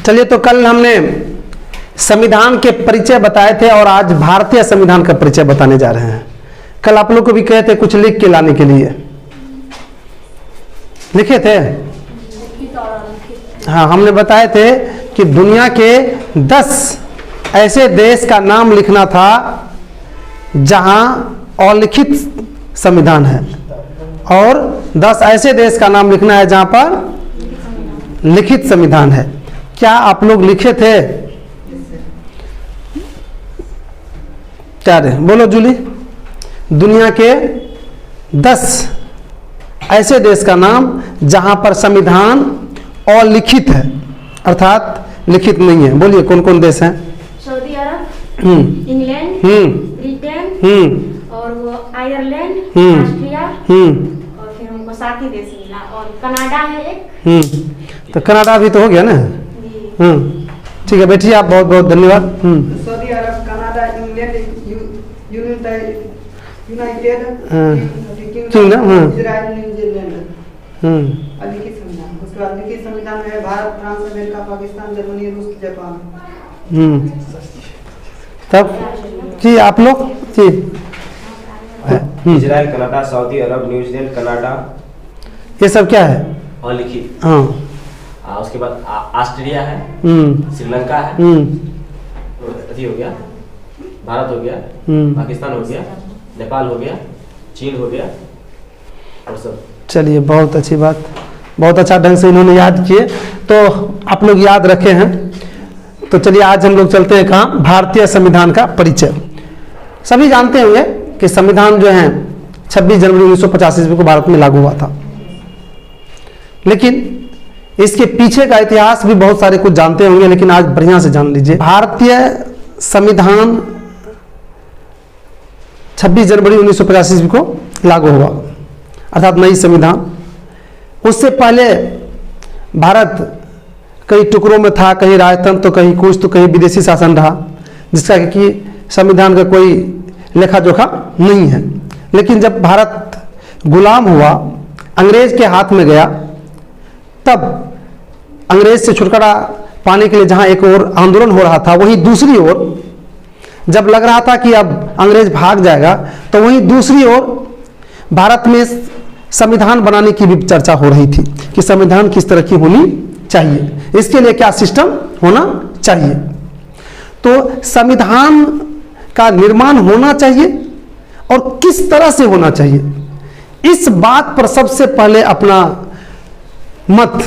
चलिए, तो कल हमने संविधान के परिचय बताए थे और आज भारतीय संविधान का परिचय बताने जा रहे हैं। कल आप लोग को भी कहे थे कुछ लिख के लाने के लिए, लिखे थे? हाँ, हमने बताए थे कि दुनिया के 10 ऐसे देश का नाम लिखना था जहां अलिखित संविधान है, और 10 ऐसे देश का नाम लिखना है जहां पर लिखित संविधान है। क्या आप लोग लिखे थे? क्या रे, बोलो जूली। दुनिया के 10 ऐसे देश का नाम जहां पर संविधान अलिखित है, अर्थात लिखित नहीं है। बोलिए कौन कौन देश हैं? सऊदी अरब, इंग्लैंड, ब्रिटेन, और वो आयरलैंड, ऑस्ट्रिया, और फिर हमको साथी देश मिला, और कनाडा है एक। तो कनाडा भी तो हो गया ना। ठीक है, बैठिए आप। बहुत बहुत धन्यवाद। सऊदी अरब, Canada, England, United kingdom, Israel, New Zealand. अलिखित संविधान। उसके बाद लिखित संविधान में है Bharat, France, America, Pakistan, Germany, रूस, जापान। तब जी आप लोग जी इजराइल, कनाडा, सऊदी अरब, न्यूजीलैंड, कनाडा, ये सब क्या है? अलिखित। हाँ, उसके बाद ऑस्ट्रेलिया है, श्रीलंका है, अभी हो गया, भारत हो गया, पाकिस्तान हो गया, नेपाल हो गया, चीन हो गया, और सब। चलिए, बहुत अच्छी बात, बहुत अच्छा ढंग से इन्होंने याद किए, तो आप लोग याद रखे हैं। तो चलिए, आज हम लोग चलते हैं कहाँ? भारतीय संविधान का परिचय। सभी जानते होंगे कि संविधान जो है 26 जनवरी 1950 ईस्वी को भारत में लागू हुआ था, लेकिन इसके पीछे का इतिहास भी बहुत सारे कुछ जानते होंगे, लेकिन आज बढ़िया से जान लीजिए। भारतीय संविधान 26 जनवरी 1950 ईस्वी को लागू हुआ, अर्थात नई संविधान। उससे पहले भारत कई टुकड़ों में था, कहीं राजतंत्र तो कहीं कुछ, तो कहीं विदेशी शासन रहा, जिसका कि संविधान का कोई लेखा जोखा नहीं है। लेकिन जब भारत गुलाम हुआ, अंग्रेज के हाथ में गया, तब अंग्रेज से छुटकारा पाने के लिए जहां एक और आंदोलन हो रहा था, वहीं दूसरी ओर जब लग रहा था कि अब अंग्रेज भाग जाएगा, तो वहीं दूसरी ओर भारत में संविधान बनाने की भी चर्चा हो रही थी कि संविधान किस तरह की होनी चाहिए, इसके लिए क्या सिस्टम होना चाहिए। तो संविधान का निर्माण होना चाहिए और किस तरह से होना चाहिए, इस बात पर सबसे पहले अपना मत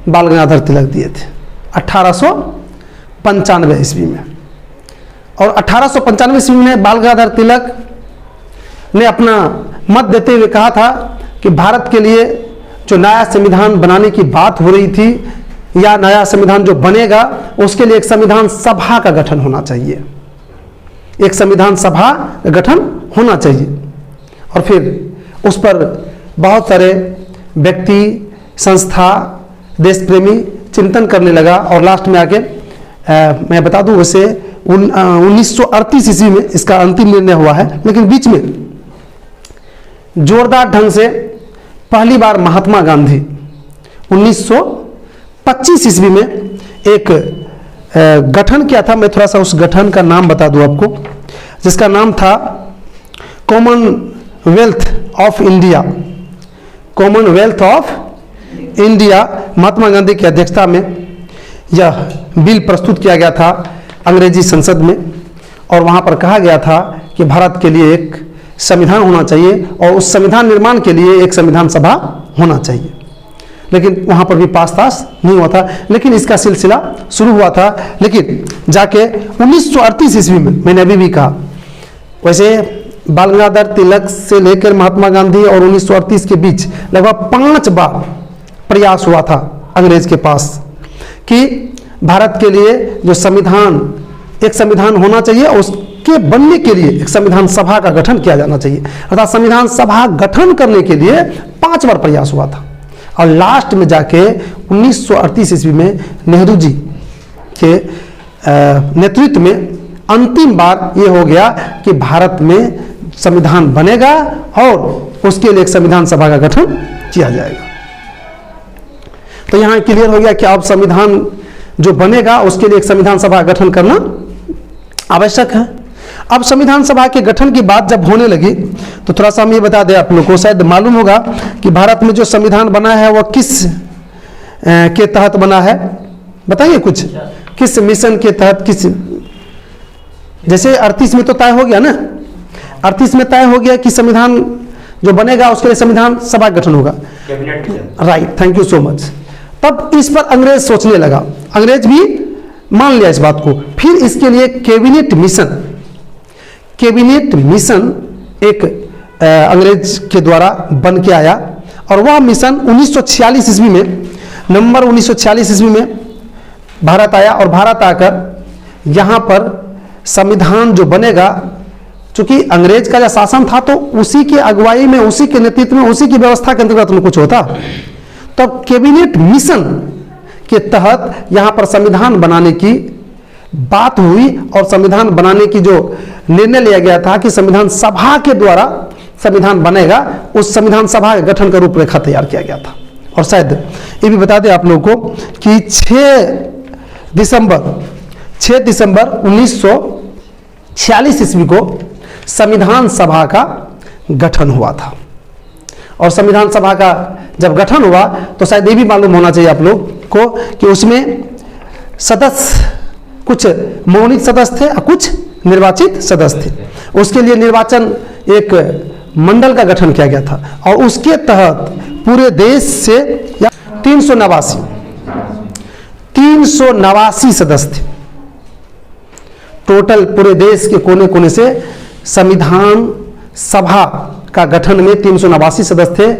बाल गंगाधर तिलक दिए थे 1895 ईस्वी में। और 1895 ईस्वी में बाल गंगाधर तिलक ने अपना मत देते हुए कहा था कि भारत के लिए जो नया संविधान बनाने की बात हो रही थी, या नया संविधान जो बनेगा, उसके लिए एक संविधान सभा का गठन होना चाहिए, एक संविधान सभा का गठन होना चाहिए। और फिर उस पर बहुत सारे व्यक्ति, संस्था, देश प्रेमी चिंतन करने लगा, और लास्ट में आके मैं बता दूं, वैसे 1938 ईस्वी में इसका अंतिम निर्णय हुआ है, लेकिन बीच में जोरदार ढंग से पहली बार महात्मा गांधी 1925 ईस्वी में एक गठन किया था। मैं थोड़ा सा उस गठन का नाम बता दूं आपको, जिसका नाम था Commonwealth of India. Commonwealth of India. Mahatma Gandhi की अध्यक्षता में यह बिल प्रस्तुत किया गया था अंग्रेजी संसद में, और वहां पर कहा गया था कि भारत के लिए एक संविधान होना चाहिए, और उस संविधान निर्माण के लिए एक संविधान सभा होना चाहिए। लेकिन वहां पर भी पास नहीं हुआ था, लेकिन इसका सिलसिला शुरू हुआ था। लेकिन जाके 1938 ईस्वी में, मैंने अभी भी कहा, वैसे बाल गंगाधर तिलक से लेकर महात्मा गांधी और 1938 के बीच लगभग 5 बार प्रयास हुआ था अंग्रेज के पास कि भारत के लिए जो संविधान, एक संविधान होना चाहिए, और उसके बनने के लिए एक संविधान सभा का गठन किया जाना चाहिए। अर्थात संविधान सभा गठन करने के लिए 5 बार प्रयास हुआ था, और लास्ट में जाके 1938 ईस्वी में नेहरू जी के नेतृत्व में अंतिम बार ये हो गया कि भारत में संविधान बनेगा और उसके लिए एक संविधान सभा का गठन किया जाएगा। तो यहाँ क्लियर हो गया कि अब संविधान जो बनेगा उसके लिए एक संविधान सभा गठन करना आवश्यक है। अब संविधान सभा के गठन की बात जब होने लगी तो थोड़ा सा हम ये बता दें, आप लोगों को शायद मालूम होगा कि भारत में जो संविधान बना है वह किस के तहत बना है, बताइए कुछ, किस मिशन के तहत, किस, जैसे 38 में तो तय हो गया ना, 38 में तय हो गया कि संविधान जो बनेगा उसके लिए संविधान सभा गठन होगा, right, thank you so much. तब इस पर अंग्रेज सोचने लगा, अंग्रेज भी मान लिया इस बात को, फिर इसके लिए कैबिनेट मिशन एक अंग्रेज के द्वारा बन के आया, और वह मिशन 1946 ईस्वी में, नवंबर 1946 ईस्वी में भारत आया, और भारत आकर यहाँ पर संविधान जो बनेगा, चूंकि अंग्रेज का जो शासन था तो उसी की अगुवाई में, उसी के नेतृत्व में, उसी की व्यवस्था के अंतर्गत में कुछ होता, तब कैबिनेट मिशन के तहत यहाँ पर संविधान बनाने की बात हुई, और संविधान बनाने की जो निर्णय लिया गया था कि संविधान सभा के द्वारा संविधान बनेगा, उस संविधान सभा के गठन का रूपरेखा तैयार किया गया था। और शायद ये भी बता दें आप लोगों को कि 6 दिसंबर 1946 ईस्वी को संविधान सभा का गठन हुआ था। और संविधान सभा का जब गठन हुआ तो शायद ये भी मालूम होना चाहिए आप लोग को कि उसमें सदस्य कुछ मनोनीत सदस्य थे और कुछ निर्वाचित सदस्य थे। उसके लिए निर्वाचन एक मंडल का गठन किया गया था, और उसके तहत पूरे देश से 389 सदस्य थे टोटल, पूरे देश के कोने कोने से संविधान सभा का गठन में 389 सदस्य थे,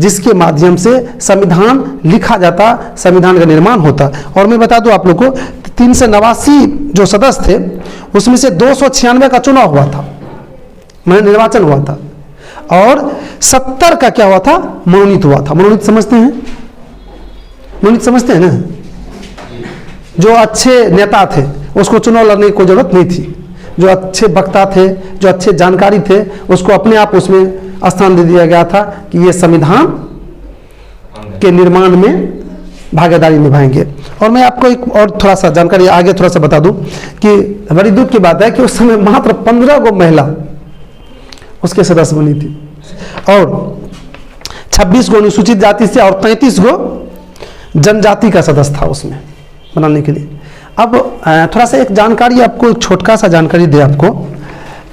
जिसके माध्यम से संविधान लिखा जाता, संविधान का निर्माण होता। और मैं बता दूं आप लोग को 389 जो सदस्य थे उसमें से 296 का चुनाव हुआ था, मैंने निर्वाचन हुआ था, और 70 का क्या हुआ था, मनोनीत हुआ था। मनोनीत समझते हैं, मनोनीत समझते हैं ना, जो अच्छे नेता थे उसको चुनाव लड़ने की कोई जरूरत नहीं थी, जो अच्छे वक्ता थे, जो अच्छे जानकारी थे, उसको अपने आप उसमें स्थान दे दिया गया था कि ये संविधान के निर्माण में भागीदारी निभाएंगे। और मैं आपको एक और थोड़ा सा जानकारी आगे थोड़ा सा बता दूं कि बड़ी दुख की बात है कि उस समय मात्र 15 गो महिला उसके सदस्य बनी थी, और 26 गो अनुसूचित जाति से और 33 गो जनजाति का सदस्य था उसमें बनाने के लिए। अब थोड़ा सा एक जानकारी आपको, छोटका सा जानकारी दे आपको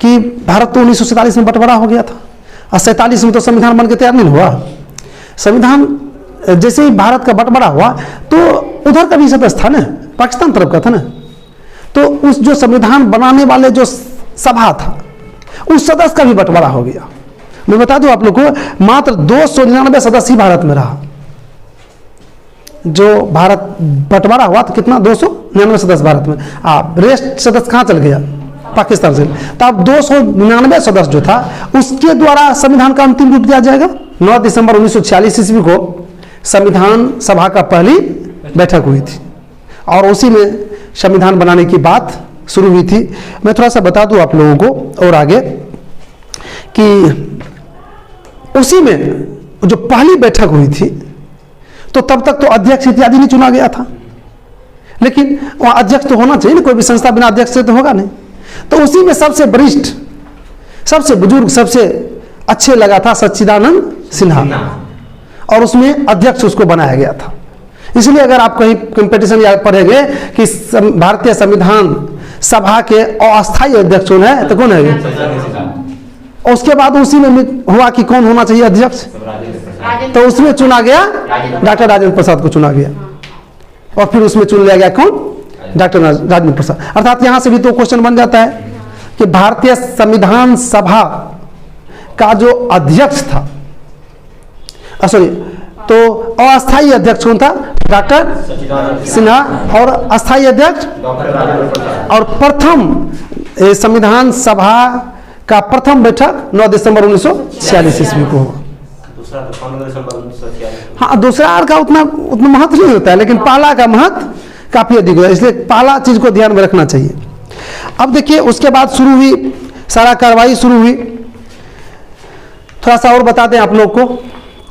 कि भारत तो 1947 में बंटवारा हो गया था, और 47 में तो संविधान बन के तैयार नहीं हुआ। संविधान जैसे ही भारत का बंटवारा हुआ तो उधर का भी सदस्य था ना, पाकिस्तान तरफ का था ना, तो उस जो संविधान बनाने वाले जो सभा था उस सदस्य का भी बंटवारा हो गया। मैं बता दूं आप लोग को, मात्र 299 सदस्य ही भारत में रहा। जो भारत बंटवारा हुआ तो कितना, 299 सदस्य भारत में, रेस्ट सदस्य कहाँ चल गया, पाकिस्तान से। तो अब 299 सदस्य जो था उसके द्वारा संविधान का अंतिम रूप दिया जाएगा। 9 दिसंबर 1946 ईस्वी को संविधान सभा का पहली बैठक हुई थी, और उसी में संविधान बनाने की बात शुरू हुई थी। मैं थोड़ा सा बता दूं आप लोगों को और आगे कि उसी में जो पहली बैठक हुई थी तो तब तक तो अध्यक्ष इत्यादि नहीं चुना गया था, लेकिन वहाँ अध्यक्ष तो होना चाहिए ना, कोई भी संस्था बिना अध्यक्ष से तो होगा नहीं। तो उसी में सबसे वरिष्ठ, सबसे बुजुर्ग, सबसे अच्छे लगा था सच्चिदानंद सिन्हा, और उसमें अध्यक्ष उसको बनाया गया था। इसलिए अगर आप कहीं कंपटीशन या पढ़ेंगे कि भारतीय संविधान सभा के अस्थायी अध्यक्ष कौन है, तो कौन है? और उसके बाद उसी में हुआ कि कौन होना चाहिए अध्यक्ष, तो उसमें चुना गया डॉक्टर राजेंद्र प्रसाद को चुना गया, और फिर उसमें चुन लिया गया कौन, डॉक्टर राजेंद्र प्रसाद। अर्थात यहां से भी तो क्वेश्चन बन जाता है कि भारतीय संविधान सभा का जो अध्यक्ष था, सॉरी, तो अस्थायी अध्यक्ष कौन था, डॉक्टर सिन्हा, और अस्थायी अध्यक्ष, और प्रथम संविधान सभा का प्रथम बैठक 9 दिसंबर 1946 ईस्वी को हुआ। हाँ, दूसरा का उतना महत्व नहीं होता है, लेकिन पहला का महत्व काफी अधिक है, इसलिए पहला चीज को ध्यान में रखना चाहिए। अब देखिए उसके बाद शुरू हुई, सारा कार्रवाई शुरू हुई। थोड़ा सा और बता दें आप लोग को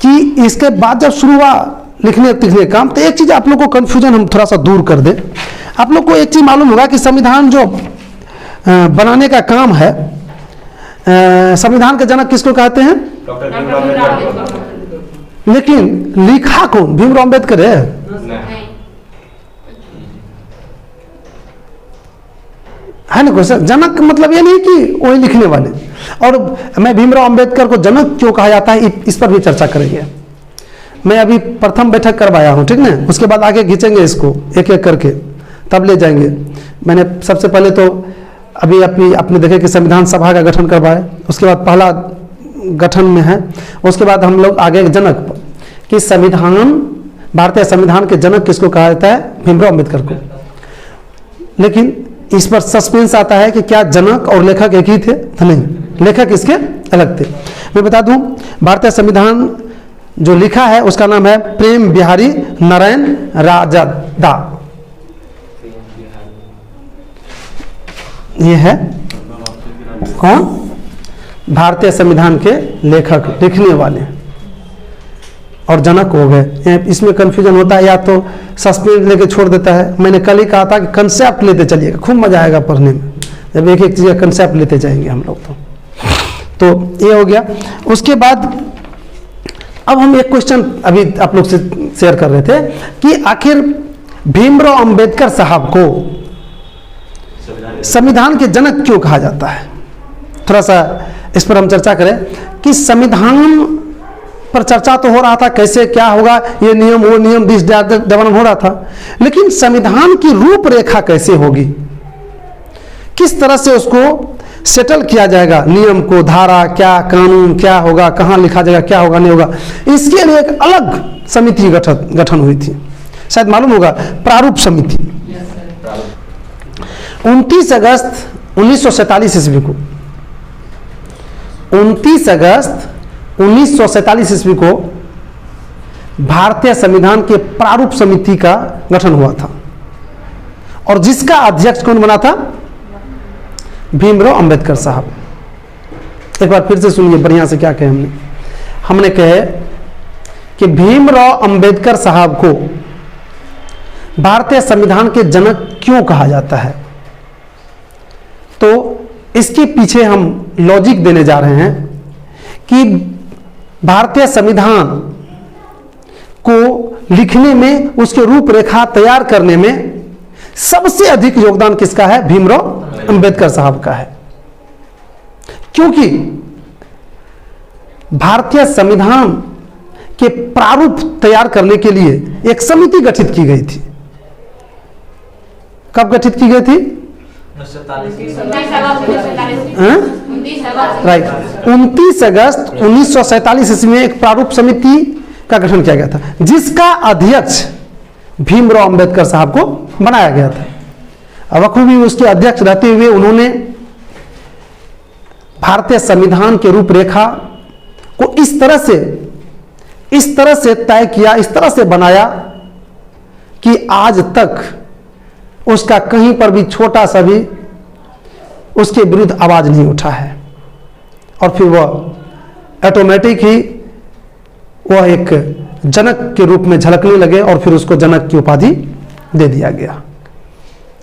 कि इसके बाद जब शुरू हुआ लिखने तिखने का काम। तो एक चीज़ आप लोग को कन्फ्यूजन हम थोड़ा सा दूर कर दें। आप लोग को एक चीज़ मालूम होगा कि संविधान जो बनाने का काम है, संविधान के जनक किसको कहते हैं? डॉक्टर भीमराव अम्बेडकर। लेकिन लिखा कौन? भीमराव अम्बेडकर है? है ना क्वेश्चन? जनक मतलब ये नहीं कि वही लिखने वाले। और मैं भीमराव अम्बेडकर को जनक क्यों कहा जाता है इस पर भी चर्चा करेंगे। मैं अभी प्रथम बैठक करवाया हूँ, ठीक ना, उसके बाद आगे खींचेंगे इसको एक एक करके, तब ले जाएंगे। मैंने सबसे पहले तो अभी आपने देखे कि संविधान सभा का गठन करवाए, उसके बाद पहला गठन में है, उसके बाद हम लोग आगे जनक कि संविधान, भारतीय संविधान के जनक किसको कहा जाता है? भीमराव अम्बेडकर को। लेकिन इस पर सस्पेंस आता है कि क्या जनक और लेखक एक ही थे? तो नहीं, लेखक इसके अलग थे। मैं बता दूं, भारतीय संविधान जो लिखा है उसका नाम है प्रेम बिहारी नारायण राजदा। ये है कौन? भारतीय संविधान के लेखक, लिखने वाले, और जनक हो गए। इसमें कंफ्यूजन होता है, या तो सस्पेंस लेके छोड़ देता है। मैंने कल ही कहा था कि कंसेप्ट लेते चलिएगा, खूब मजा आएगा पढ़ने में, जब एक एक चीज़ का कंसेप्ट लेते जाएंगे हम लोग। तो ये हो गया। उसके बाद अब हम एक क्वेश्चन अभी आप लोग से शेयर कर रहे थे कि आखिर भीमराव अंबेडकर साहब को संविधान के जनक क्यों कहा जाता है। थोड़ा सा इस पर हम चर्चा करें कि संविधान पर चर्चा तो हो रहा था, कैसे क्या होगा, ये नियम वो नियम, दिस डेवलप हो रहा था, लेकिन संविधान की रूपरेखा कैसे होगी, किस तरह से उसको सेटल किया जाएगा, नियम को, धारा क्या, कानून क्या होगा, कहाँ लिखा जाएगा, क्या होगा नहीं होगा, इसके लिए एक अलग समिति गठन हुई थी। शायद मालूम होगा, प्रारूप समिति। 29 अगस्त 1947 ईस्वी को, 29 अगस्त 1947 ईस्वी को भारतीय संविधान के प्रारूप समिति का गठन हुआ था, और जिसका अध्यक्ष कौन बना था? भीमराव अंबेडकर साहब। एक बार फिर से सुनिए बढ़िया से क्या कहे हमने कहे कि भीमराव अंबेडकर साहब को भारतीय संविधान के जनक क्यों कहा जाता है। तो इसके पीछे हम लॉजिक देने जा रहे हैं कि भारतीय संविधान को लिखने में, उसके रूपरेखा तैयार करने में सबसे अधिक योगदान किसका है? भीमराव अंबेडकर साहब का है। क्योंकि भारतीय संविधान के प्रारूप तैयार करने के लिए एक समिति गठित की गई थी। कब गठित की गई थी? राइट, 29 अगस्त 1947 ईस्वी में एक प्रारूप समिति का गठन किया गया था, जिसका अध्यक्ष भीमराव अंबेडकर साहब को बनाया गया था। अब बखूबी उसके अध्यक्ष रहते हुए उन्होंने भारतीय संविधान के रूपरेखा को इस तरह से तय किया, इस तरह से बनाया कि आज तक उसका कहीं पर भी छोटा सा भी उसके विरुद्ध आवाज नहीं उठा है। और फिर वह ऑटोमेटिक ही वह एक जनक के रूप में झलकने लगे, और फिर उसको जनक की उपाधि दे दिया गया,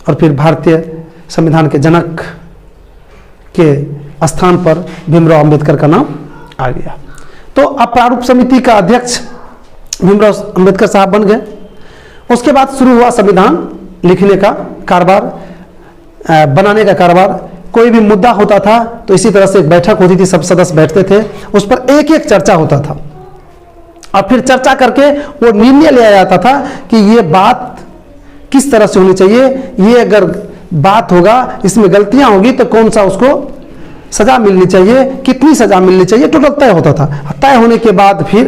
और फिर भारतीय संविधान के जनक के स्थान पर भीमराव अंबेडकर का नाम आ गया। तो अब प्रारूप समिति का अध्यक्ष भीमराव अंबेडकर साहब बन गए। उसके बाद शुरू हुआ संविधान लिखने का कारोबार, बनाने का कारोबार। कोई भी मुद्दा होता था तो इसी तरह से एक बैठक होती थी, सब सदस्य बैठते थे, उस पर एक एक चर्चा होता था, और फिर चर्चा करके वो निर्णय लिया जाता था कि ये बात किस तरह से होनी चाहिए, ये अगर बात होगा, इसमें गलतियां होगी तो कौन सा उसको सजा मिलनी चाहिए, कितनी सजा मिलनी चाहिए, टोटल तय होता था। तय होने के बाद फिर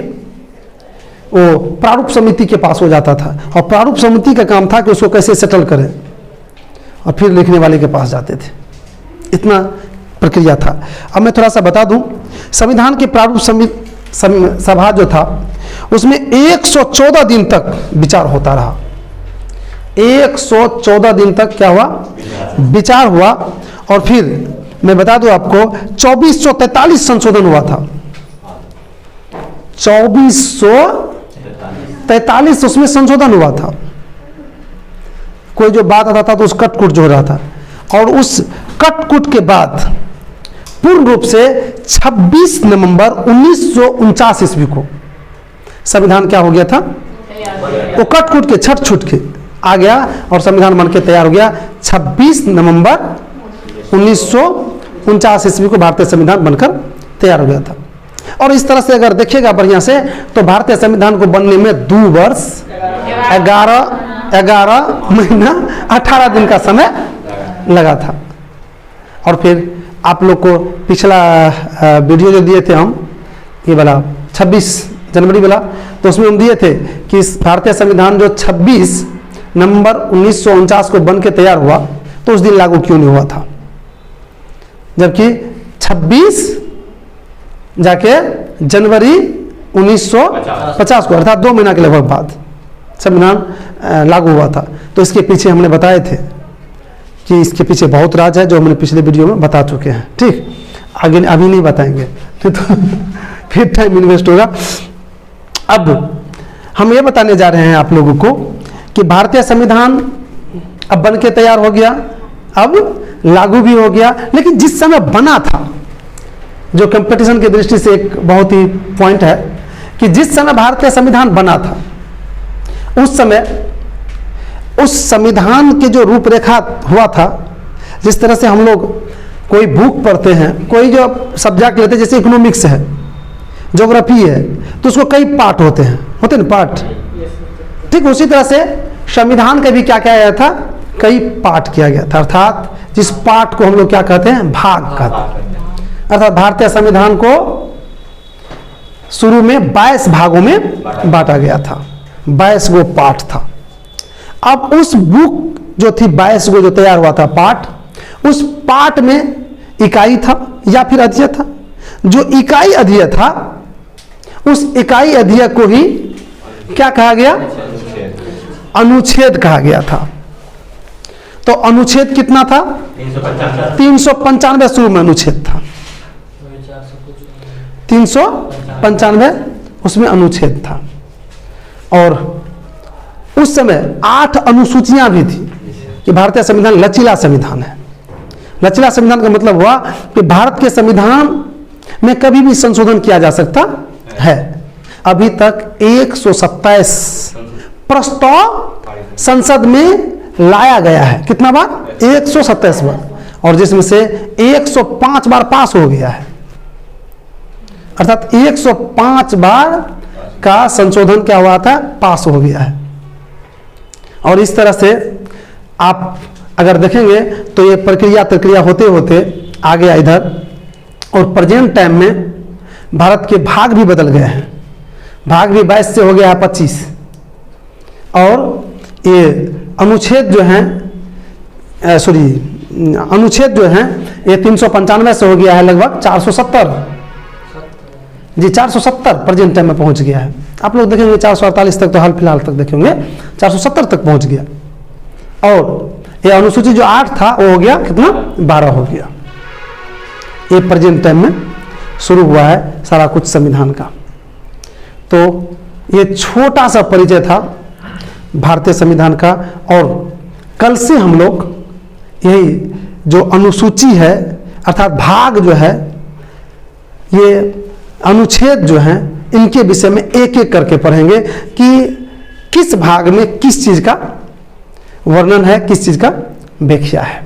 वो प्रारूप समिति के पास हो जाता था, और प्रारूप समिति का काम था कि उसको कैसे सेटल करें, और फिर लिखने वाले के पास जाते थे। इतना प्रक्रिया था। अब मैं थोड़ा सा बता दूं, संविधान के प्रारूप सभा जो था उसमें 114 दिन तक विचार होता रहा। 114 दिन तक क्या हुआ? विचार हुआ, और फिर मैं बता दूं आपको 2443 संशोधन हुआ था। 43 उसमें संशोधन हुआ था। कोई जो बात आता था तो उस कटकुट जो हो रहा था, और उस कटकुट के बाद पूर्ण रूप से 26 नवंबर 1949 ईस्वी को संविधान क्या हो गया था, वो कटकुट के छट छुट के आ गया और संविधान बन के तैयार हो गया। 26 नवंबर 1949 ईस्वी को भारतीय संविधान बनकर तैयार हो गया था। और इस तरह से अगर देखिएगा बढ़िया से तो भारतीय संविधान को बनने में 2 वर्ष 11 महीना 18 दिन का समय लगा था। और फिर आप लोग को पिछला वीडियो जो दिए थे हम, ये वाला 26 जनवरी वाला, तो उसमें हम दिए थे कि भारतीय संविधान जो 26 नवंबर 1949 को बन के तैयार हुआ तो उस दिन लागू क्यों नहीं हुआ था, जबकि 26 जाके जनवरी 1950 को अर्थात 2 महीना के लगभग बाद संविधान लागू हुआ था। तो इसके पीछे हमने बताए थे कि इसके पीछे बहुत राज है जो हमने पिछले वीडियो में बता चुके हैं। ठीक, आगे अभी नहीं बताएंगे तो फिर टाइम इन्वेस्ट होगा। अब हम ये बताने जा रहे हैं आप लोगों को कि भारतीय संविधान अब बन के तैयार हो गया, अब लागू भी हो गया, लेकिन जिस समय बना था, जो कंपटीशन की दृष्टि से एक बहुत ही पॉइंट है कि जिस समय भारतीय संविधान बना था उस समय उस संविधान की जो रूपरेखा हुआ था, जिस तरह से हम लोग कोई बुक पढ़ते हैं, कोई जो सब्जेक्ट लेते हैं, जैसे इकोनॉमिक्स है, ज्योग्राफी है, तो उसको कई पार्ट होते हैं ना पार्ट। ठीक उसी तरह से संविधान का भी क्या किया गया था, कई पार्ट किया गया था, अर्थात जिस पार्ट को हम लोग क्या कहते हैं, भाग कहते हैं। अर्थात भारतीय संविधान को शुरू में 22 भागों में बांटा गया था, 22 गो पार्ट था। अब उस बुक जो थी 22 गो जो तैयार हुआ था पार्ट, उस पार्ट में इकाई था या फिर अध्यय था। जो इकाई अध्यय था उस इकाई अध्यय को ही क्या कहा गया, अनुच्छेद कहा गया था। तो अनुच्छेद कितना था, 395 शुरू में अनुच्छेद था, 395 उसमें अनुच्छेद था। और उस समय 8 अनुसूचियां भी थी कि भारतीय संविधान लचीला संविधान है। लचीला संविधान का मतलब हुआ कि भारत के संविधान में कभी भी संशोधन किया जा सकता है। अभी तक 127 प्रस्ताव संसद में लाया गया है। कितना बार, 127 बार, और जिसमें से 105 बार पास हो गया है। अर्थात 105 बार का संशोधन क्या हुआ था, पास हो गया है। और इस तरह से आप अगर देखेंगे तो ये प्रक्रिया होते होते आ गया इधर, और प्रेजेंट टाइम में भारत के भाग भी बदल गए हैं। भाग भी 22 से हो गया है 25, और ये अनुच्छेद जो है अनुच्छेद जो है ये 395 से हो गया है लगभग 470 जी, 470 प्रेजेंट टाइम में पहुंच गया है। आप लोग देखेंगे 448 तक तो हाल फिलहाल तक देखेंगे 470 तक पहुंच गया। और ये अनुसूची जो 8 था वो हो गया कितना, 12 हो गया। ये प्रेजेंट टाइम में शुरू हुआ है सारा कुछ संविधान का। तो ये छोटा सा परिचय था भारतीय संविधान का। और कल से हम लोग यही जो अनुसूची है अर्थात भाग जो है, ये अनुच्छेद जो हैं, इनके विषय में एक एक करके पढ़ेंगे कि किस भाग में किस चीज का वर्णन है, किस चीज का व्याख्या है।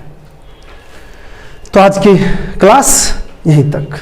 तो आज की क्लास यहीं तक।